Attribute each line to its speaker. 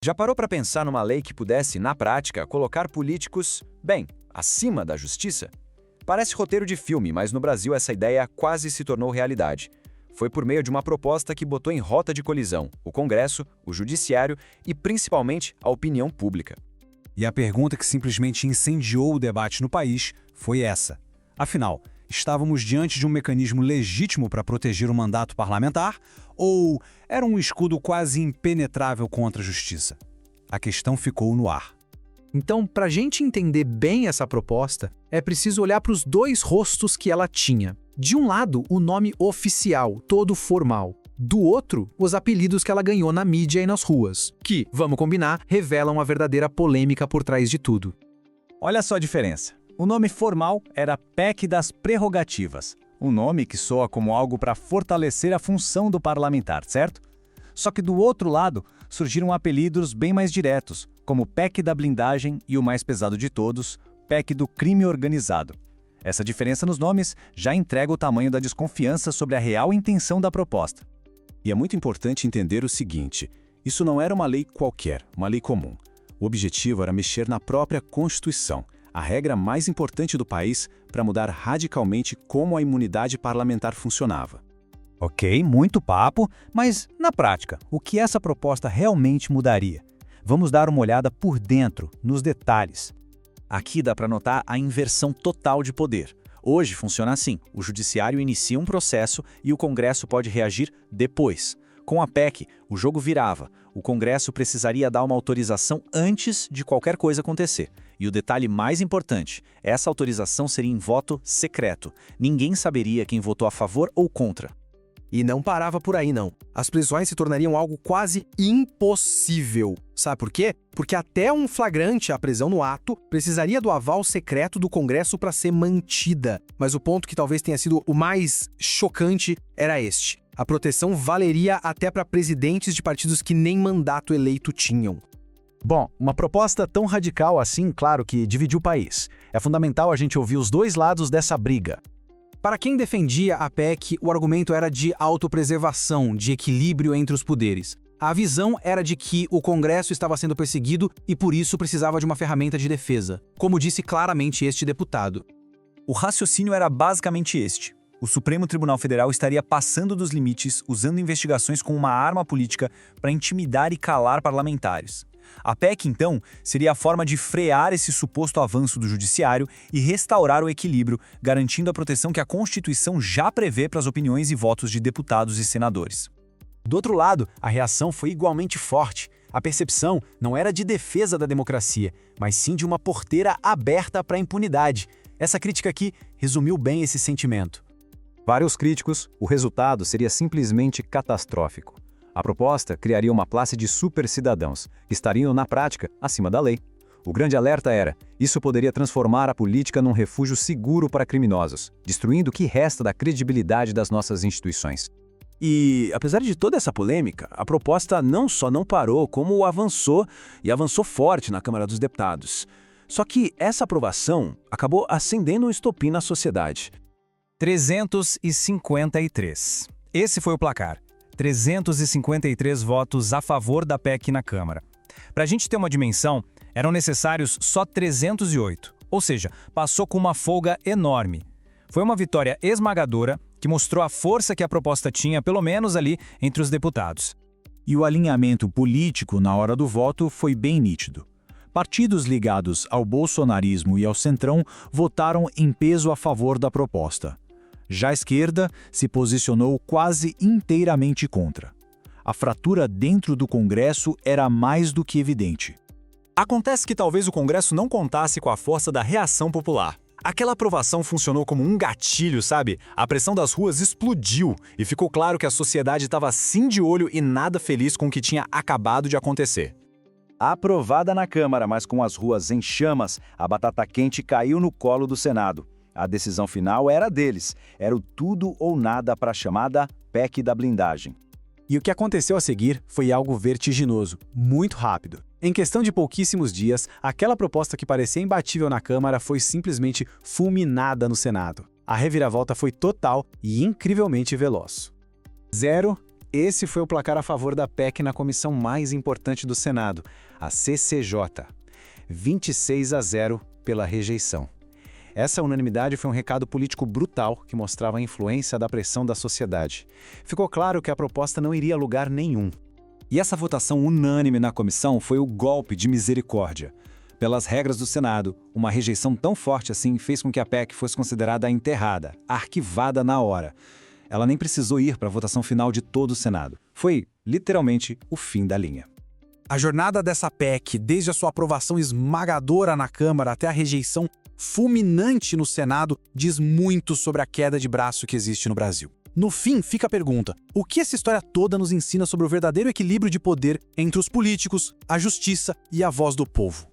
Speaker 1: Já parou para pensar numa lei que pudesse, na prática, colocar políticos, bem, acima da justiça? Parece roteiro de filme, mas no Brasil essa ideia quase se tornou realidade. Foi por meio de uma proposta que botou em rota de colisão o Congresso, o Judiciário e, principalmente, a opinião pública.
Speaker 2: E a pergunta que simplesmente incendiou o debate no país foi essa. Afinal, estávamos diante de um mecanismo legítimo para proteger o mandato parlamentar ou era um escudo quase impenetrável contra a justiça? A questão ficou no ar.
Speaker 3: Então, para a gente entender bem essa proposta, é preciso olhar para os dois rostos que ela tinha. De um lado, o nome oficial, todo formal. Do outro, os apelidos que ela ganhou na mídia e nas ruas, que, vamos combinar, revelam a verdadeira polêmica por trás de tudo.
Speaker 4: Olha só a diferença. O nome formal era PEC das Prerrogativas, um nome que soa como algo para fortalecer a função do parlamentar, certo? Só que do outro lado, surgiram apelidos bem mais diretos, como PEC da Blindagem e o mais pesado de todos, PEC do Crime Organizado. Essa diferença nos nomes já entrega o tamanho da desconfiança sobre a real intenção da proposta.
Speaker 5: E é muito importante entender o seguinte: isso não era uma lei qualquer, uma lei comum. O objetivo era mexer na própria Constituição, a regra mais importante do país para mudar radicalmente como a imunidade parlamentar funcionava.
Speaker 4: Ok, muito papo, mas na prática, o que essa proposta realmente mudaria? Vamos dar uma olhada por dentro, nos detalhes. Aqui dá para notar a inversão total de poder. Hoje funciona assim: o Judiciário inicia um processo e o Congresso pode reagir depois. Com a PEC, o jogo virava. O Congresso precisaria dar uma autorização antes de qualquer coisa acontecer. E o detalhe mais importante, essa autorização seria em voto secreto. Ninguém saberia quem votou a favor ou contra.
Speaker 3: E não parava por aí, não. As prisões se tornariam algo quase impossível. Sabe por quê? Porque até um flagrante, a prisão no ato, precisaria do aval secreto do Congresso para ser mantida. Mas o ponto que talvez tenha sido o mais chocante era este: a proteção valeria até para presidentes de partidos que nem mandato eleito tinham.
Speaker 6: Bom, uma proposta tão radical assim, claro que dividiu o país. É fundamental a gente ouvir os dois lados dessa briga.
Speaker 3: Para quem defendia a PEC, o argumento era de autopreservação, de equilíbrio entre os poderes. A visão era de que o Congresso estava sendo perseguido e por isso precisava de uma ferramenta de defesa, como disse claramente este deputado.
Speaker 4: O raciocínio era basicamente este: o Supremo Tribunal Federal estaria passando dos limites, usando investigações como uma arma política para intimidar e calar parlamentares. A PEC, então, seria a forma de frear esse suposto avanço do Judiciário e restaurar o equilíbrio, garantindo a proteção que a Constituição já prevê para as opiniões e votos de deputados e senadores.
Speaker 6: Do outro lado, a reação foi igualmente forte. A percepção não era de defesa da democracia, mas sim de uma porteira aberta para a impunidade. Essa crítica aqui resumiu bem esse sentimento.
Speaker 7: Para os críticos, o resultado seria simplesmente catastrófico. A proposta criaria uma classe de supercidadãos, que estariam, na prática, acima da lei. O grande alerta era: isso poderia transformar a política num refúgio seguro para criminosos, destruindo o que resta da credibilidade das nossas instituições.
Speaker 6: E, apesar de toda essa polêmica, a proposta não só não parou, como avançou, e avançou forte na Câmara dos Deputados. Só que essa aprovação acabou acendendo um estopim na sociedade.
Speaker 4: 353. Esse foi o placar. 353 votos a favor da PEC na Câmara. Para a gente ter uma dimensão, eram necessários só 308, ou seja, passou com uma folga enorme. Foi uma vitória esmagadora que mostrou a força que a proposta tinha, pelo menos ali, entre os deputados.
Speaker 5: E o alinhamento político na hora do voto foi bem nítido. Partidos ligados ao bolsonarismo e ao centrão votaram em peso a favor da proposta. Já a esquerda se posicionou quase inteiramente contra. A fratura dentro do Congresso era mais do que evidente.
Speaker 2: Acontece que talvez o Congresso não contasse com a força da reação popular. Aquela aprovação funcionou como um gatilho, sabe? A pressão das ruas explodiu e ficou claro que a sociedade estava sim de olho e nada feliz com o que tinha acabado de acontecer.
Speaker 8: Aprovada na Câmara, mas com as ruas em chamas, a batata quente caiu no colo do Senado. A decisão final era deles. Era o tudo ou nada para a chamada PEC da blindagem.
Speaker 6: E o que aconteceu a seguir foi algo vertiginoso, muito rápido. Em questão de pouquíssimos dias, aquela proposta que parecia imbatível na Câmara foi simplesmente fulminada no Senado. A reviravolta foi total e incrivelmente veloz.
Speaker 4: 0,
Speaker 2: Esse foi o placar a favor da PEC na comissão mais importante do Senado, a CCJ. 26-0 pela rejeição. Essa unanimidade foi um recado político brutal que mostrava a influência da pressão da sociedade. Ficou claro que a proposta não iria a lugar nenhum.
Speaker 5: E essa votação unânime na comissão foi o golpe de misericórdia. Pelas regras do Senado, uma rejeição tão forte assim fez com que a PEC fosse considerada enterrada, arquivada na hora. Ela nem precisou ir para a votação final de todo o Senado. Foi, literalmente, o fim da linha.
Speaker 3: A jornada dessa PEC, desde a sua aprovação esmagadora na Câmara até a rejeição fulminante no Senado, diz muito sobre a queda de braço que existe no Brasil. No fim, fica a pergunta: o que essa história toda nos ensina sobre o verdadeiro equilíbrio de poder entre os políticos, a justiça e a voz do povo?